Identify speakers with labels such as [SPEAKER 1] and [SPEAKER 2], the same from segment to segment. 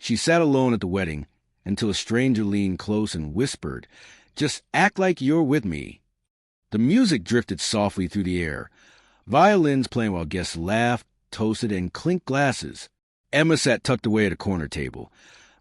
[SPEAKER 1] She sat alone at the wedding until a stranger leaned close and whispered, "Just act like you're with me." The music drifted softly through the air, violins playing while guests laughed, toasted, and clinked glasses. Emma sat tucked away at a corner table,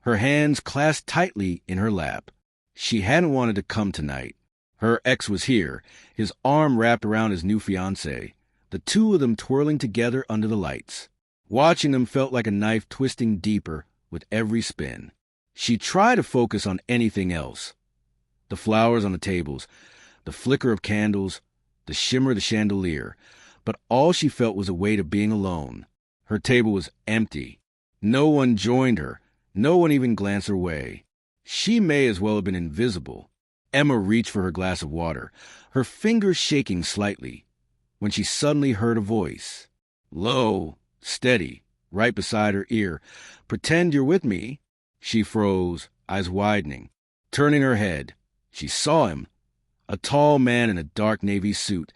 [SPEAKER 1] her hands clasped tightly in her lap. She hadn't wanted to come tonight. Her ex was here, his arm wrapped around his new fiancée, the two of them twirling together under the lights. Watching them felt like a knife twisting deeper with every spin. She tried to focus on anything else. The flowers on the tables, the flicker of candles, the shimmer of the chandelier, but all she felt was a weight of being alone. Her table was empty. No one joined her. No one even glanced her way. She may as well have been invisible. Emma reached for her glass of water, her fingers shaking slightly, when she suddenly heard a voice. Low, steady, right beside her ear. "Pretend you're with me." She froze, eyes widening. Turning her head, she saw him, a tall man in a dark navy suit,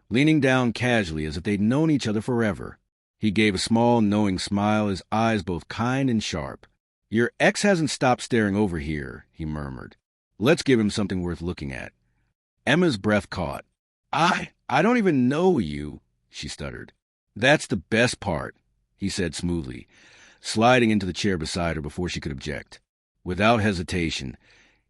[SPEAKER 1] leaning down casually as if they'd known each other forever. He gave a small, knowing smile, his eyes both kind and sharp. "Your ex hasn't stopped staring over here," he murmured. "Let's give him something worth looking at." Emma's breath caught. I don't even know you," she stuttered. "That's the best part," he said smoothly, sliding into the chair beside her before she could object. Without hesitation,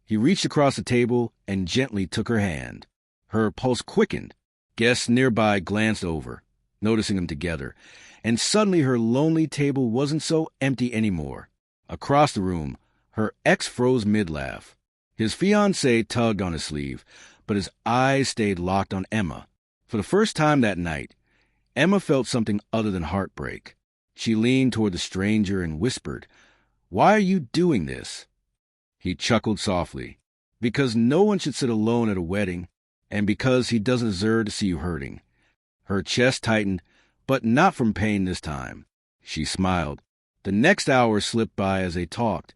[SPEAKER 1] he reached across the table and gently took her hand. Her pulse quickened. Guests nearby glanced over, noticing them together, and suddenly her lonely table wasn't so empty anymore. Across the room, her ex froze mid-laugh. His fiancée tugged on his sleeve, but his eyes stayed locked on Emma. For the first time that night, Emma felt something other than heartbreak. She leaned toward the stranger and whispered, "Why are you doing this?" He chuckled softly. "Because no one should sit alone at a wedding, and because he doesn't deserve to see you hurting." Her chest tightened, but not from pain this time. She smiled. The next hour slipped by as they talked.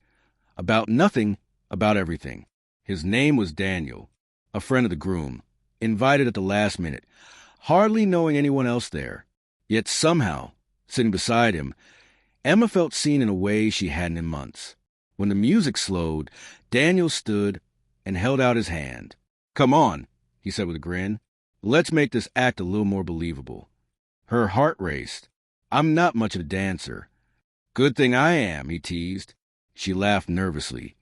[SPEAKER 1] About nothing, about everything. His name was Daniel, a friend of the groom, invited at the last minute, hardly knowing anyone else there. Yet somehow, sitting beside him, Emma felt seen in a way she hadn't in months. When the music slowed, Daniel stood and held out his hand. "Come on," he said with a grin. "Let's make this act a little more believable." Her heart raced. "I'm not much of a dancer." "Good thing I am," he teased. She laughed nervously,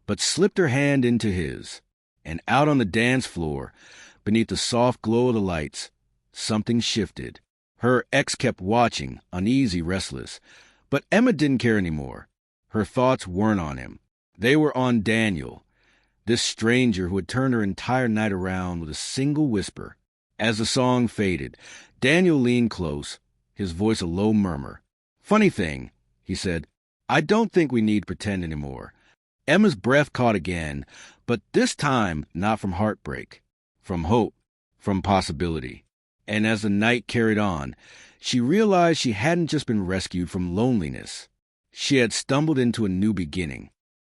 [SPEAKER 1] but slipped her hand into his. And out on the dance floor, beneath the soft glow of the lights, something shifted. Her ex kept watching, uneasy, restless. But Emma didn't care anymore. Her thoughts weren't on him. They were on Daniel, this stranger who had turned her entire night around with a single whisper. As the song faded, Daniel leaned close, his voice a low murmur. "Funny thing," he said, "I don't think we need pretend anymore." Emma's breath caught again, but this time not from heartbreak, from hope, from possibility. And as the night carried on, she realized she hadn't just been rescued from loneliness. She had stumbled into a new beginning,